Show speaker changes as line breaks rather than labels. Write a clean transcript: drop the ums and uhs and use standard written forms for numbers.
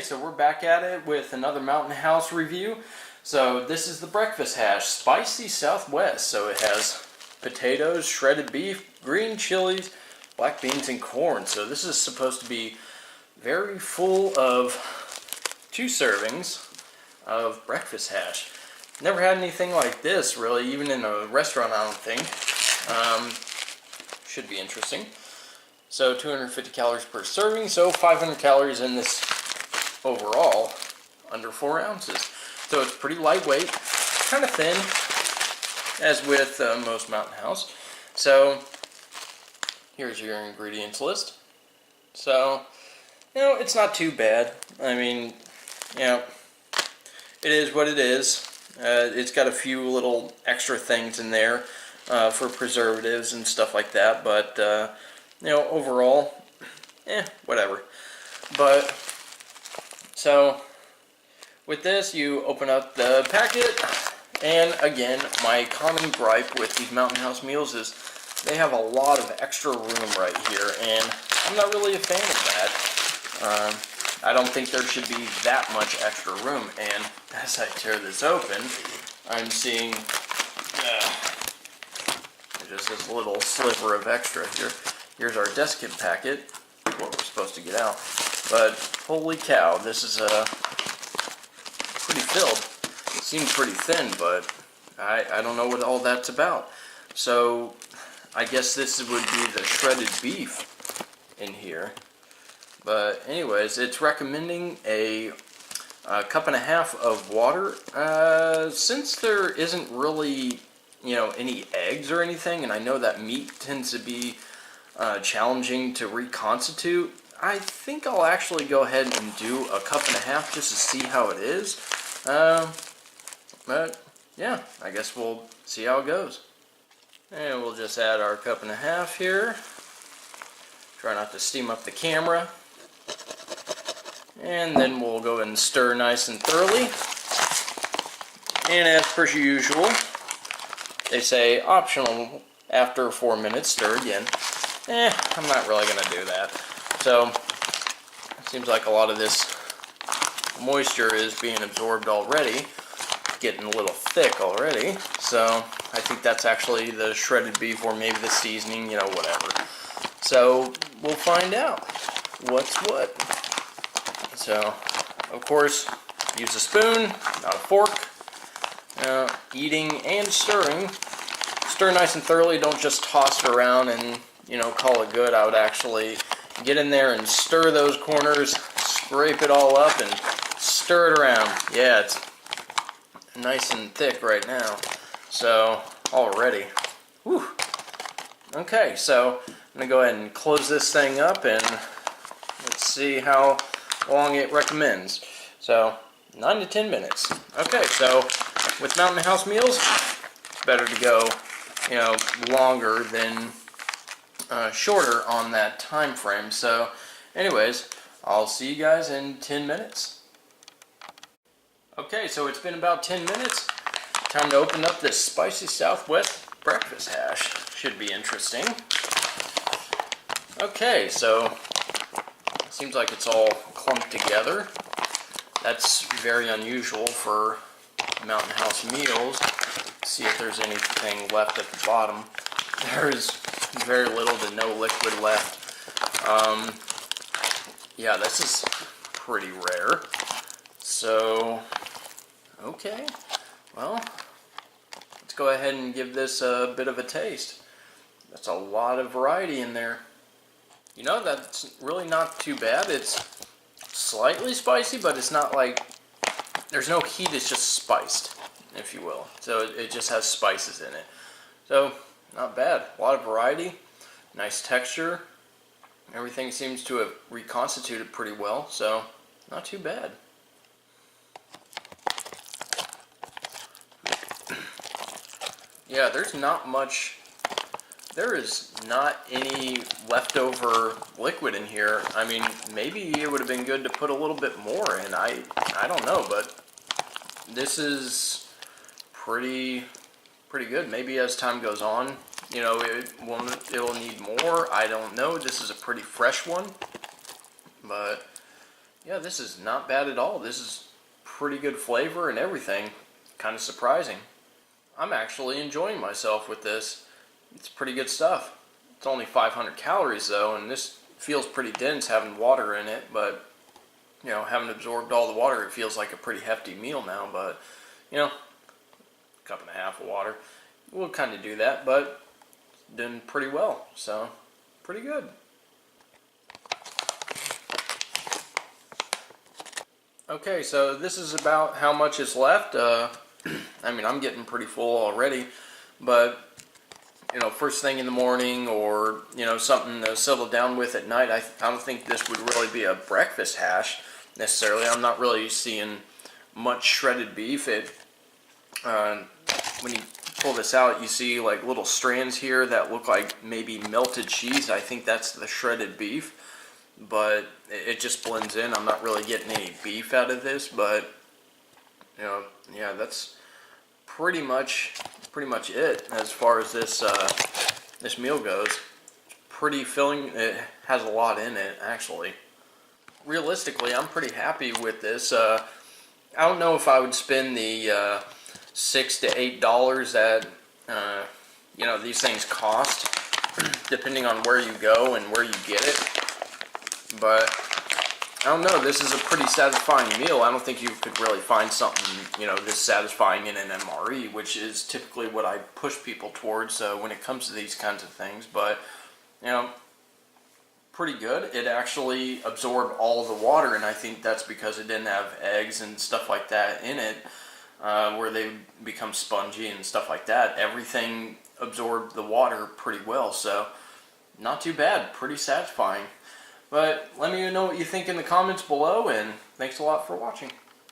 Okay, so we're back at it with another Mountain House review. So this is the breakfast hash, Spicy Southwest. So it has potatoes, shredded beef, green chilies, black beans, and corn. So this is supposed to be very full of 2 servings of breakfast hash. Never had anything like this, really, even in a restaurant, I don't think. Should be interesting. So 250 calories per serving, so 500 calories in this overall, under 4 ounces. So it's pretty lightweight, kind of thin, as with most Mountain House. So here's your ingredients list. So, it's not too bad. I mean, it is what it is. It's got a few little extra things in there for preservatives and stuff like that, but overall, whatever. But so with this, you open up the packet, and again, my common gripe with these Mountain House meals is they have a lot of extra room right here, and I'm not really a fan of that. I don't think there should be that much extra room, and as I tear this open, I'm seeing just this little sliver of extra here. Here's our desk kit packet, what we're supposed to get out. But holy cow, this is pretty filled. It seems pretty thin, but I don't know what all that's about. So I guess this would be the shredded beef in here. But anyways, it's recommending a 1.5 cups of water. Since there isn't really any eggs or anything, and I know that meat tends to be challenging to reconstitute, I think I'll actually go ahead and do a 1.5 cups just to see how it is. But yeah, I guess we'll see how it goes. And we'll just add our 1.5 cups here. Try not to steam up the camera. And then we'll go ahead and stir nice and thoroughly. And as per usual, they say optional after 4 minutes, stir again. I'm not really going to do that. So, it seems like a lot of this moisture is being absorbed already. Getting a little thick already. So, I think that's actually the shredded beef or maybe the seasoning, whatever. So, we'll find out what's what. So, of course, use a spoon, not a fork. Eating and stirring. Stir nice and thoroughly. Don't just toss it around and call it good. I would actually get in there and stir those corners, scrape it all up, and stir it around. Yeah, it's nice and thick right now. So already, whew. Okay, so I'm gonna go ahead and close this thing up, and let's see how long it recommends. So 9 to 10 minutes. Okay, so with Mountain House meals, it's better to go longer than shorter on that time frame. So anyways, I'll see you guys in 10 minutes. Okay, so it's been about 10 minutes. Time to open up this Spicy Southwest breakfast hash. Should be interesting. Okay, so it seems like it's all clumped together. That's very unusual for Mountain House meals. See if there's anything left at the bottom. There's very little to no liquid left. Yeah, this is pretty rare. So, okay. Well, let's go ahead and give this a bit of a taste. That's a lot of variety in there. That's really not too bad. It's slightly spicy, but it's not like, there's no heat, it's just spiced, if you will. So it just has spices in it. So, not bad. A lot of variety, nice texture. Everything seems to have reconstituted pretty well, so not too bad. Yeah, there's not much. There is not any leftover liquid in here. I mean, maybe it would have been good to put a little bit more in. I don't know, but this is pretty good. Maybe as time goes on, it'll need more. I don't know. This is a pretty fresh one, but Yeah, this is not bad at all. This is pretty good flavor and everything. Kind of surprising. I'm actually enjoying myself with this. It's pretty good stuff. It's only 500 calories though, and this feels pretty dense having water in it, but you know, having absorbed all the water, it feels like a pretty hefty meal now, but you know, cup and a half of water will kind of do that, but doing pretty well, so pretty good. Okay, so this is about how much is left. I mean, I'm getting pretty full already, but you know, first thing in the morning, or you know, something to settle down with at night. I don't think this would really be a breakfast hash necessarily. I'm not really seeing much shredded beef. When you pull this out, you see like little strands here that look like maybe melted cheese. I think that's the shredded beef, but it just blends in. I'm not really getting any beef out of this, but you know, yeah, that's pretty much it as far as this this meal goes. Pretty filling. It has a lot in it, actually. Realistically, I'm pretty happy with this. I don't know if I would spend the $6 to $8 that you know, these things cost, depending on where you go and where you get it. But I don't know. This is a pretty satisfying meal. I don't think you could really find something, you know, this satisfying in an MRE, which is typically what I push people towards when it comes to these kinds of things. But you know, pretty good. It actually absorbed all the water, and I think that's because it didn't have eggs and stuff like that in it, where they become spongy and stuff like that. Everything absorbed the water pretty well, so not too bad. Pretty satisfying. But let me know what you think in the comments below, and thanks a lot for watching.